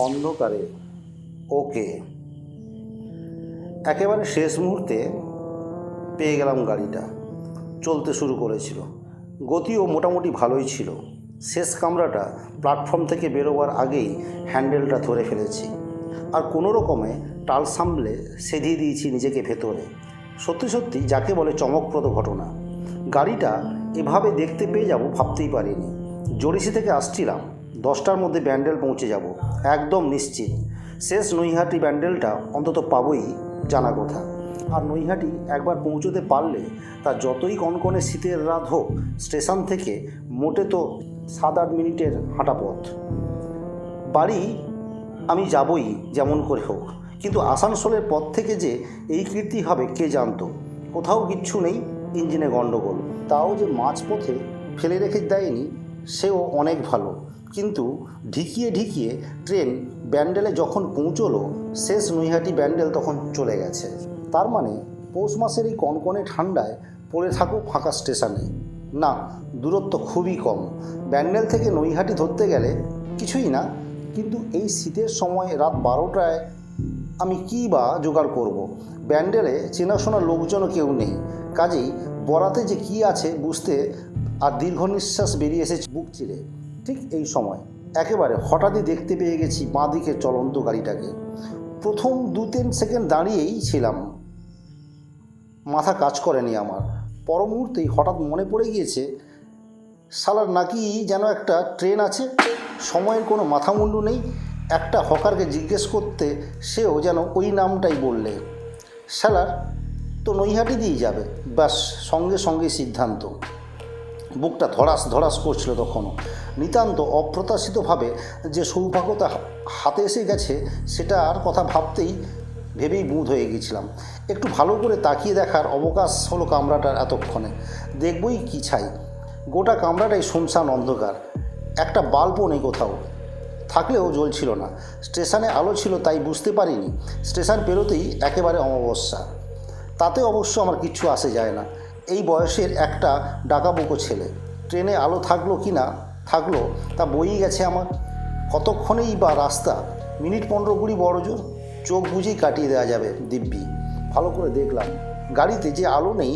অন্ধকারে ওকে একেবারে শেষ মুহূর্তে পেয়ে গেলাম। গাড়িটা চলতে শুরু করেছিল, গতিও মোটামুটি ভালোই ছিল। শেষ কামরাটা প্ল্যাটফর্ম থেকে বেরোবার আগেই হ্যান্ডেলটা ধরে ফেলেছি, আর কোনো রকমে টাল সামলে সেধিয়ে দিয়েছি নিজেকে ভেতরে। সত্যি সত্যি যাকে বলে চমকপ্রদ ঘটনা। গাড়িটা এভাবে দেখতে পেয়ে যাব ভাবতেই পারিনি। জড়িসি থেকে আসছিলাম, 10টার মধ্যে ব্যান্ডেল পৌঁছে যাব একদম নিশ্চিত। শেষ নৈহাটি ব্যান্ডেলটা অন্তত পাবই জানা কথা। আর নৈহাটি একবার পৌঁছতে পারলে তা যতই কনকনে শীতের রাত হোক, স্টেশন থেকে মোটে তো 7-8 মিনিটের হাঁটা পথ। বাড়ি আমি যাবই যেমন করে হোক, কিন্তু আসানসোলের পথ থেকে যে এই কীর্তি হবে কে জানতো। কোথাও কিচ্ছু নেই, ইঞ্জিনে গণ্ডগোল, তাও যে মাঝপথে ফেলে রেখে দেয়নি সেও অনেক ভালো। কিন্তু ঢিকিয়ে ঢিকিয়ে ট্রেন ব্যান্ডেলে যখন পৌঁছলো, শেষ নৈহাটি ব্যান্ডেল তখন চলে গেছে। তার মানে পৌষ মাসের এই কনকনে ঠান্ডায় পড়ে থাকো ফাঁকা স্টেশনে। না, দূরত্ব খুবই কম। ব্যান্ডেল থেকে নৈহাটি ধরতে গেলে কিছুই না, কিন্তু এই শীতের সময় রাত 12টায় আমি কী বা জোগাড় করব। ব্যান্ডেলে চেনাশোনা লোকজনও কেউ নেই, কাজেই বরাতে যে কি আছে বুঝতে আর দীর্ঘ নিঃশ্বাস বেরিয়ে এসেছে বুক চিরে। ঠিক এই সময় একেবারে হঠাৎই দেখতে পেয়ে গেছি বাঁ দিকে চলন্ত গাড়িটাকে। প্রথম 2-3 সেকেন্ড দাঁড়িয়েই ছিলাম, মাথা কাজ করেনি আমার। পর মুহূর্তেই হঠাৎ মনে পড়ে গিয়েছে শালার নাকি যেন একটা ট্রেন আছে, সময়ের কোনো মাথামুন্ডু নেই। একটা হকারকে জিজ্ঞেস করতে সেও যেন ওই নামটাই বললে। শালার তো নৈহাটি দিয়েই যাবে, ব্যাস সঙ্গে সঙ্গে সিদ্ধান্ত। বুকটা ধড়াস ধড়াস করছিল তখনও। নিতান্ত অপ্রত্যাশিতভাবে যে সৌভাগ্যতা হাতে এসে গেছে সেটার কথা ভেবেই বুঁদ হয়ে গিয়েছিলাম। একটু ভালো করে তাকিয়ে দেখার অবকাশ হলো কামরাটার এতক্ষণে। দেখবই কি ছাই, গোটা কামরাটাই শুনশান অন্ধকার, একটা বাল্বও নেই কোথাও, থাকলেও জ্বলছিল না। স্টেশনে আলো ছিল তাই বুঝতে পারিনি। স্টেশন পেরোতেই একেবারে অমাবস্যা। তাতে অবশ্য আমার কিচ্ছু আসে যায় না। এই বয়সের একটা ডাকাবুকো ছেলে, ট্রেনে আলো থাকলো কি না থাকলো তা বইই গেছে আমার। কতক্ষণেই বা রাস্তা, মিনিট 15-20 বড় জোর, চোখ বুঝেই কাটিয়ে দেওয়া যাবে দিব্যি। ভালো করে দেখলাম গাড়িতে যে আলো নেই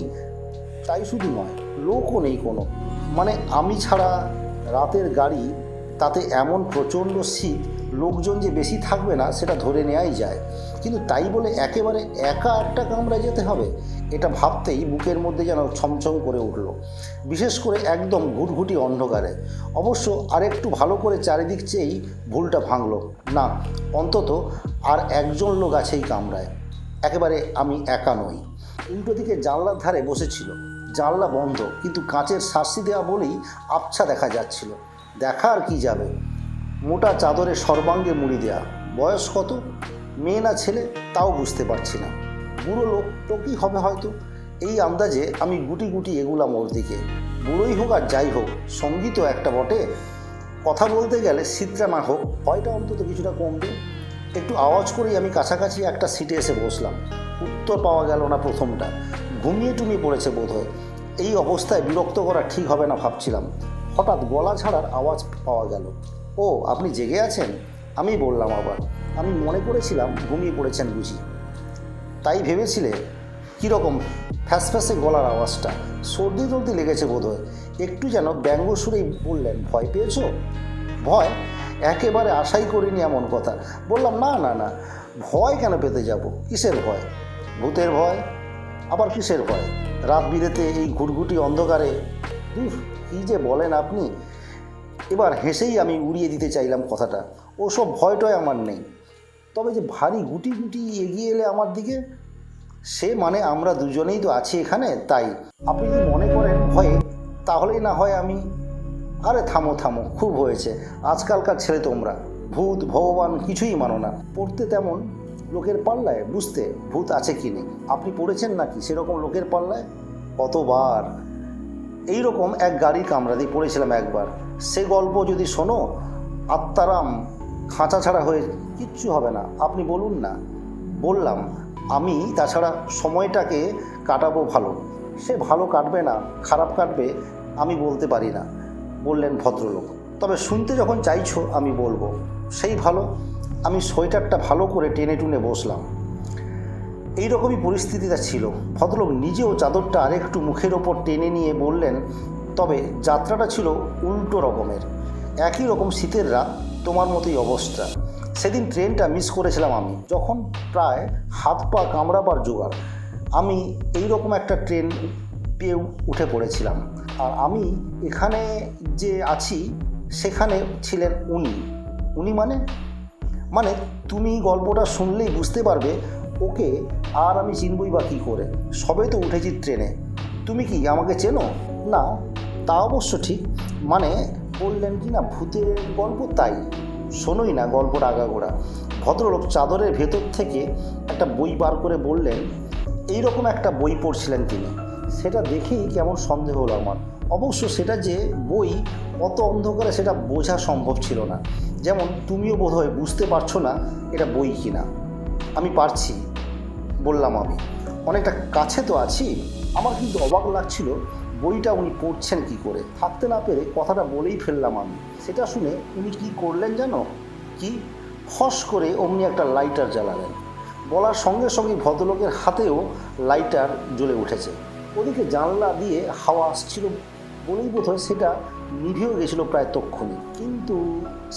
তাই শুধু নয়, লোকও নেই কোনো। মানে আমি ছাড়া রাতের গাড়ি, তাতে এমন প্রচণ্ড শীত, লোকজন যে বেশি থাকবে না সেটা ধরে নেওয়াই যায়। কিন্তু তাই বলে একেবারে একা একটা কামরায় যেতে হবে, এটা ভাবতেই বুকের মধ্যে যেন ছমছম করে উঠল। বিশেষ করে একদম ঘুটঘুটি অন্ধকারে। অবশ্য আরেকটু ভালো করে চারিদিক চেয়েই ভুলটা ভাঙল। না, অন্তত আর একজন লোক আছে এই কামরায়, একেবারে আমি একা নই। উল্টো দিকে জানলার ধারে বসেছিল, জানলা বন্ধ, কিন্তু কাঁচের শাসি দেওয়া বলেই আবছা দেখা যাচ্ছিল। দেখা আর কি যাবে, মোটা চাদরে সর্বাঙ্গে মুড়ি দেয়া। বয়স কত, মেয়ে না ছেলে তাও বুঝতে পারছি না। বুড়ো লোকটুকুই হবে হয়তো, এই আন্দাজে আমি গুটি গুটি এগুলাম ওর দিকে। বুড়োই হোক আর যাই হোক, সঙ্গীতও একটা বটে। কথা বলতে গেলে শীতটা না হোক, ভয়টা অন্তত কিছুটা কমবে। একটু আওয়াজ করেই আমি কাছাকাছি একটা সিটে এসে বসলাম। উত্তর পাওয়া গেল না প্রথমটা, ঘুমিয়ে টুমিয়ে পড়েছে বোধহয়। এই অবস্থায় বিরক্ত করা ঠিক হবে না ভাবছিলাম, হঠাৎ গলা ছাড়ার আওয়াজ পাওয়া গেল। ও, আপনি জেগে আছেন? আমি বললাম আবার। আমি মনে করেছিলাম ঘুমিয়ে পড়েছেন বুঝি। তাই ভেবেছিলে? কীরকম ফ্যাসফ্যাসে গলার আওয়াজটা, সর্দি টর্দি লেগেছে বোধহয়। একটু যেন ব্যঙ্গ সুরেই বললেন, ভয় পেয়েছো? ভয়? একেবারে আশাই করিনি এমন কথা। বললাম, না না না, ভয় কেন পেতে যাব? কিসের ভয়? ভূতের ভয়? আবার কিসের ভয় রাত বিরেতে এই ঘুটঘুটি অন্ধকারে? কী যে বলেন আপনি। এবার হেসেই আমি উড়িয়ে দিতে চাইলাম কথাটা। ওসব ভয়টয় আমার নেই, তবে যে ভারী গুটি গুটি এগিয়ে এলে আমার দিকে, সে মানে আমরা দুজনেই তো আছি এখানে, তাই। আপনি যদি মনে করেন ভয়ে, তাহলেই না হয় আমি। আরে থামো থামো, খুব হয়েছে। আজকালকার ছেলে তোমরা ভূত ভগবান কিছুই মানো না। পড়তে তেমন লোকের পাল্লায়, বুঝতে ভূত আছে কি নেই। আপনি পড়েছেন নাকি সেরকম লোকের পাল্লায়? কতবার। এইরকম এক গাড়ির কামরাতেই পড়েছিলাম একবার। সে গল্প যদি শোনো, আত্মারাম খাঁচা ছাড়া হয়ে কিচ্ছু হবে না। আপনি বলুন না। বললাম, আমি তাছাড়া সময়টাকে কাটাবো ভালো। সে ভালো কাটবে না খারাপ কাটবে আমি বলতে পারি না, বললেন ভদ্রলোক। তবে শুনতে যখন চাইছো আমি বলবো, সেই ভালো। আমি সোয়েটারটা ভালো করে টেনে টুনে বসলাম। এই রকমই পরিস্থিতিটা ছিল। ভদ্রলোক নিজেও চাদরটা আরেকটু মুখের ওপর টেনে নিয়ে বললেন, তবে যাত্রাটা ছিল উল্টো রকমের। একই রকম শীতের রাত, তোমার মতোই অবস্থা। সেদিন ট্রেনটা মিস করেছিলাম আমি, যখন প্রায় হাত পা কামড়াবার জোগাড়। আমি এই রকম একটা ট্রেন পেয়ে উঠে পড়েছিলাম। আর আমি এখানে যে আছি সেখানে ছিলেন উনি মানে তুমি গল্পটা শুনলেই বুঝতে পারবে ওকে আর আমি চিনবই বা কী করে। সবে তো উঠেছি ট্রেনে। তুমি কি আমাকে চেনো? না, তা অবশ্য ঠিক। বললেন কি না ভূতের গল্প, তাই শোনোই না গল্পটা আগাগোড়া। ভদ্রলোক চাদরের ভেতর থেকে একটা বই বার করে বললেন, এই রকম একটা বই পড়ছিলেন তিনি। সেটা দেখেই কেমন সন্দেহ হলো আমার। অবশ্য সেটা যে বই অত অন্ধকারে সেটা বোঝা সম্ভব ছিল না। যেমন তুমিও বোধহয় বুঝতে পারছো না এটা বই কিনা। আমি পারছি, বললাম আমি। অনেকটা কাছে তো আছি। আমার কিন্তু অবাক লাগছিল বইটা উনি পড়ছেন কি করে। থাকতে না পেরে কথাটা বলেই ফেললাম আমি। সেটা শুনে উনি কি করলেন জানো? কি ফস করে অমনি একটা লাইটার জ্বালালেন। বলার সঙ্গে সঙ্গে ভদ্রলোকের হাতেও লাইটার জ্বলে উঠেছে। ওদিকে জানলা দিয়ে হাওয়া আসছিল বলেই বোধহয় সেটা নিভেও গেছিল প্রায় তক্ষুনি। কিন্তু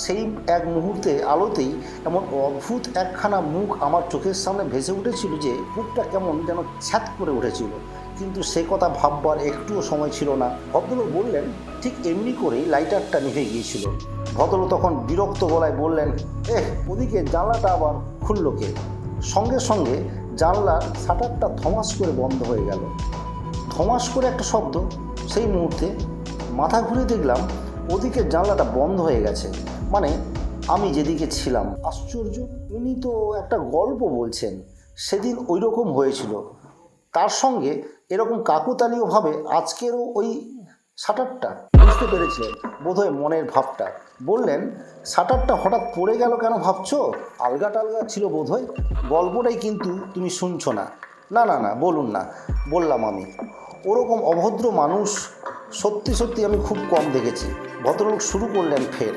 সেই এক মুহূর্তে আলোতেই এমন অদ্ভুত একখানা মুখ আমার চোখের সামনে ভেসে উঠেছিল যে বুকটা কেমন যেন ছ্যাঁত করে উঠেছিল। কিন্তু সে কথা ভাববার একটুও সময় ছিল না। ভদ্রলোক বললেন, ঠিক এমনি করেই লাইটারটা নিভে গিয়েছিল। ভদ্রলোক তখন বিরক্ত গলায় বললেন, ওদিকে জানলাটা আবার খুলল কে? সঙ্গে সঙ্গে জানলার শাটারটা থমাস করে বন্ধ হয়ে গেল। থমাস করে একটা শব্দ। সেই মুহূর্তে মাথা ঘুরে দেখলাম ওদিকে জানলাটা বন্ধ হয়ে গেছে। আমি যেদিকে ছিলাম। আশ্চর্য, উনি তো একটা গল্প বলছেন। সেদিন ওই রকম হয়েছিল, তার সঙ্গে এরকম কাকতালীয়ভাবে আজকেরও ওই শাটারটা। বুঝতে পেরেছিলেন বোধহয় মনের ভাবটা। বললেন, শাটারটা হঠাৎ পড়ে গেল কেন ভাবছো? আলগা টালগা ছিল বোধহয়। গল্পটাই কিন্তু তুমি শুনছো না। না, বলুন না, বললাম আমি। ওরকম অভদ্র মানুষ সত্যি সত্যি আমি খুব কম দেখেছি। ভদ্রলোক শুরু করলেন ফের।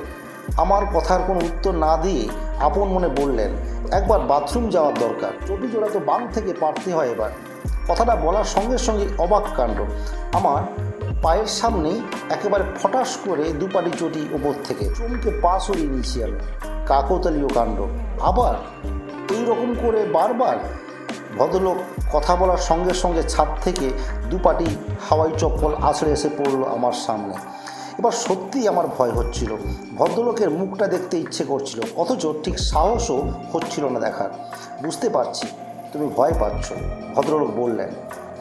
আমার কথার কোনো উত্তর না দিয়ে আপন মনে বললেন, একবার বাথরুম যাওয়ার দরকার। চটি জোড়া তো বাম থেকে পারতে হয় এবার। কথাটা বলার সঙ্গে সঙ্গে অবাক কাণ্ড। আমার পায়ের সামনেই একেবারে ফটাস করে দুপাটি চটি ওপর থেকে চমকে পা সরিয়ে নিয়েছি আমি। কাকতালীয় কাণ্ড। আবার এই রকম করে বারবার। ভদ্রলোক কথা বলার সঙ্গে সঙ্গে ছাদ থেকে দুপাটি হাওয়াই চপ্পল আছড়ে এসে পড়ল আমার সামনে। এবার সত্যিই আমার ভয় হচ্ছিল। ভদ্রলোকের মুখটা দেখতে ইচ্ছে করছিল, অথচ ঠিক সাহসও হচ্ছিল না দেখার। বুঝতে পারছি তুমি ভয় পাচ্ছ, ভদ্রলোক বললেন।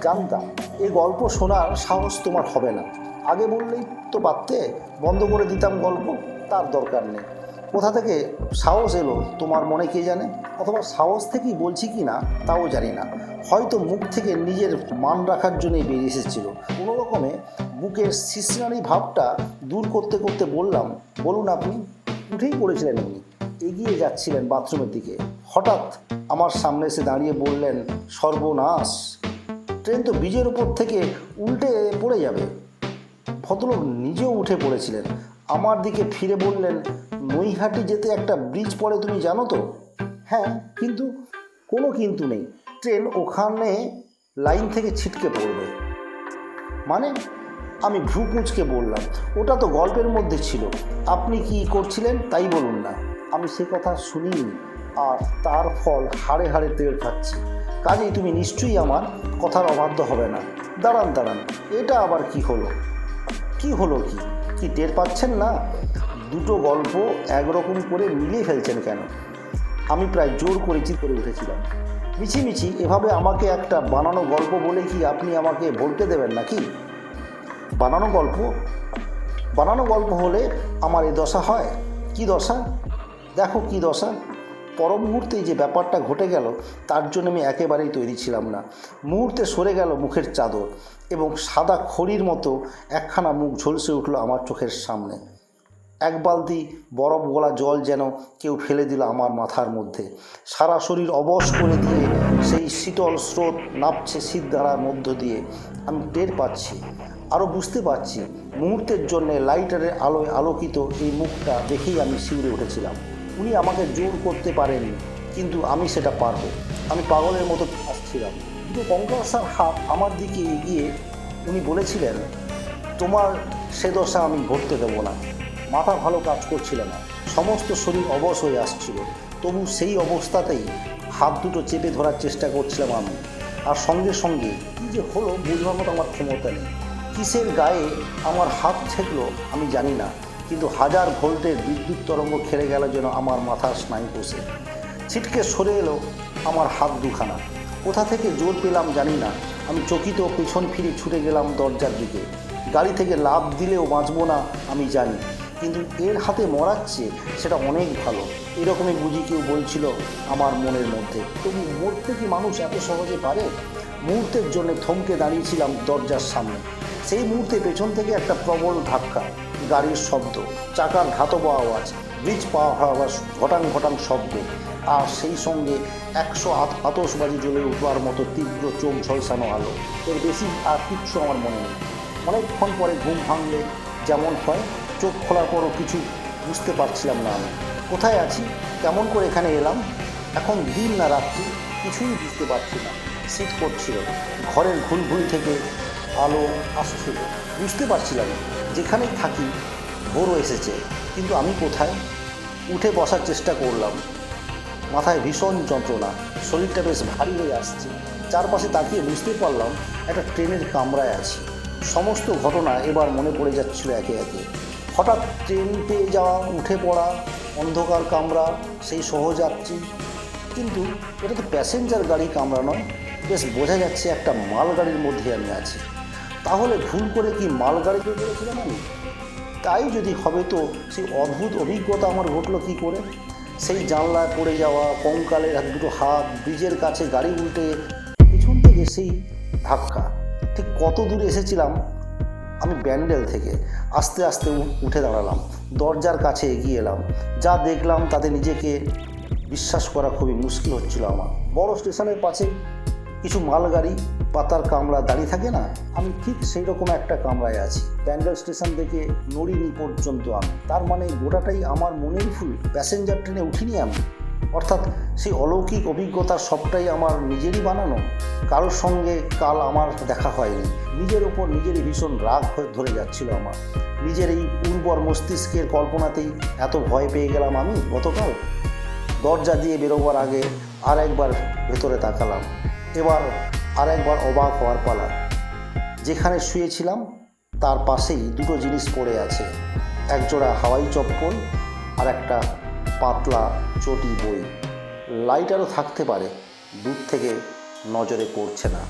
জানতাম এই গল্প শোনার সাহস তোমার হবে না। আগে বললেই তো পারতে, বন্ধ করে দিতাম গল্প। তার দরকার নেই। কোথা থেকে সাহস এলো তোমার মনে কে জানে? অথবা সাহস থেকেই বলছি কি না তাও জানি না। হয়তো মুখ থেকে নিজের মান রাখার জন্যই বেরিয়ে এসেছিল। কোনো রকমে বুকের শিশনারি ভাবটা দূর করতে করতে বললাম, বলুন আপনি। উঠেই পড়েছিলেন উনি, এগিয়ে যাচ্ছিলেন বাথরুমের দিকে। হঠাৎ আমার সামনে এসে দাঁড়িয়ে বললেন, সর্বনাশ, ট্রেন তো ব্রিজের ওপর থেকে উল্টে পড়ে যাবে। ভদ্রলোক নিজেও উঠে পড়েছিলেন। আমার দিকে ফিরে বললেন, নৈহাটি যেতে একটা ব্রিজ পড়ে তুমি জানো তো? হ্যাঁ, কিন্তু কোনো কিন্তু নেই। ট্রেন ওখানে লাইন থেকে ছিটকে পড়বে। আমি ভ্রু কুঁচকে বললাম, ওটা তো গল্পের মধ্যে ছিল। আপনি কি করছিলেন তাই বলুন না। আমি সে কথা শুনিনি, আর তার ফল হাড়ে হাড়ে তেল খাচ্ছি। কাজেই তুমি নিশ্চয়ই আমার কথার অবাধ্য হবে না। দাঁড়ান, এটা আবার কি হলো? কি টের পাচ্ছেন না? দুটো গল্প একরকম করে মিলিয়ে ফেলছেন কেন? আমি প্রায় জোর করে চিৎ করে উঠেছিলাম। মিছিমিছি এভাবে আমাকে একটা বানানো গল্প বলে কি আপনি আমাকে বলতে দেবেন নাকি? বানানো গল্প হলে আমার এ দশা হয়? কি দশা? দেখো কি দশা। পর মুহূর্তেই যে ব্যাপারটা ঘটে গেল তার জন্য আমি একেবারেই তৈরি ছিলাম না। মুহূর্তে সরে গেল মুখের চাদর এবং সাদা খড়ির মতো একখানা মুখ ঝলসে উঠল আমার চোখের সামনে। এক বালতি বরফ গলা জল যেন কেউ ফেলে দিল আমার মাথার মধ্যে। সারা শরীর অবশ করে দিয়ে সেই শীতল স্রোত নাপছে শীতধারার মধ্য দিয়ে। আমি টের পাচ্ছি, আরও বুঝতে পারছি। মুহূর্তের জন্যে লাইটারের আলোয় আলোকিত এই মুখটা দেখেই আমি শিউরে উঠেছিলাম। উনি আমাকে জোর করতে পারেননি, কিন্তু আমি সেটা পারবো। আমি পাগলের মতো আসছিলাম, কিন্তু কঙ্কালসার হাত আমার দিকে এগিয়ে উনি বলেছিলেন, তোমার সে দশা আমি ঘটতে দেবো না। মাথা ভালো কাজ করছিল না, সমস্ত শরীর অবশ হয়ে আসছিল, তবু সেই অবস্থাতেই হাত দুটো চেপে ধরার চেষ্টা করছিলাম আমি। আর সঙ্গে সঙ্গে কী যে হলো বোঝার মতো আমার ক্ষমতা নেই। কিসের গায়ে আমার হাত ঠেকলো আমি জানি না, কিন্তু 1000 ভোল্টের বিদ্যুৎ তরঙ্গ খেলে গেল যেন আমার মাথার স্নায়ুকোষে। ছিটকে সরে এলো আমার হাত দুখানা। কোথা থেকে জোর পেলাম জানি না, আমি চকিত পেছন ফিরে ছুটে গেলাম দরজার দিকে। গাড়ি থেকে লাফ দিলেও বাঁচবো না আমি জানি, কিন্তু এর হাতে মরাচ্ছে সেটা অনেক ভালো, এরকমই বুঝি কেউ বলছিল আমার মনের মধ্যে। তবু মরতে কি মানুষ এত সহজে পারে? মুহূর্তের জন্য থমকে দাঁড়িয়েছিলাম দরজার সামনে। সেই মুহূর্তে পেছন থেকে একটা প্রবল ধাক্কা, গাড়ির শব্দ, চাকার ধাতব আওয়াজ, ব্রিজ পাওয়া আওয়াজ, ঘটাং ঘটাং শব্দ, আর সেই সঙ্গে 100 আতশবাজি জ্বলে উঠবার মতো তীব্র চোখ ঝলসানো আলো। এর বেশি আর কিচ্ছু আমার মনে নেই। অনেকক্ষণ পরে ঘুম ভাঙলে যেমন হয়, চোখ খোলার পরও কিছু বুঝতে পারছিলাম না আমি কোথায় আছি, কেমন করে এখানে এলাম, এখন দিন না রাত্রি কিছুই বুঝতে পারছি না। শীত করছিল, ঘরের ঘুলঘুলি থেকে আলো আসছিল, বুঝতে পারছিলাম যেখানেই থাকি ভোরও এসেছে, কিন্তু আমি কোথায়? উঠে বসার চেষ্টা করলাম, মাথায় ভীষণ যন্ত্রণা, শরীরটা বেশ ভারী হয়ে আসছে। চারপাশে তাকিয়ে বুঝতে পারলাম একটা ট্রেনের কামরায় আছি। সমস্ত ঘটনা এবার মনে পড়ে যাচ্ছিল একে একে। হঠাৎ ট্রেন পেয়ে যাওয়া, উঠে পড়া, অন্ধকার কামরা, সেই সহযাত্রী, কিন্তু এটা তো প্যাসেঞ্জার গাড়ি কামরা নয়, বেশ বোঝা যাচ্ছে একটা মালগাড়ির মধ্যে আমি আছি। তাহলে ভুল করে কি মালগাড়িতে করেছিলাম আমি? তাই যদি হবে, তো সেই অদ্ভুত অভিজ্ঞতা আমার ঘটলো কী করে? সেই জানলায় পড়ে যাওয়া, কঙ্কালের এক দুটো হাত, ব্রিজের কাছে গাড়ি উল্টে, পিছন থেকে সেই ধাক্কা। ঠিক কত দূরে এসেছিলাম আমি ব্যান্ডেল থেকে? আস্তে আস্তে উঠে দাঁড়ালাম, দরজার কাছে এগিয়ে এলাম। যা দেখলাম তাতে নিজেকে বিশ্বাস করা খুবই মুশকিল হচ্ছিল আমার। বড় স্টেশনের পাশে কিছু মালগাড়ি পাতার কামরা দাঁড়িয়ে থাকে না, আমি ঠিক সেই রকম একটা কামরায় আছি। ব্যান্ডেল স্টেশন থেকে নড়িনি পর্যন্ত আমি। তার মানে গোটাটাই আমার মনের ভুল, প্যাসেঞ্জার ট্রেনে উঠিনি আমি। অর্থাৎ সেই অলৌকিক অভিজ্ঞতার সবটাই আমার নিজেরই বানানো। কারোর সঙ্গে কাল আমার দেখা হয়নি। নিজের ওপর নিজেরই ভীষণ রাগ হয়ে ধরে যাচ্ছিল আমার। নিজের এই উর্বর মস্তিষ্কের কল্পনাতেই এত ভয় পেয়ে গেলাম আমি গতকাল। দরজা দিয়ে বেরোবার আগে আর একবার ভেতরে তাকালাম। এবার আর একবার অবাক হওয়ার পালা। যেখানে শুয়েছিলাম তার পাশেই দুটো জিনিস পড়ে আছে, একজোড়া হাওয়াই চপ্পল আর একটা পাতলা চটি বই। লাইটারও থাকতে পারে, দূর থেকে নজরে পড়ছে না।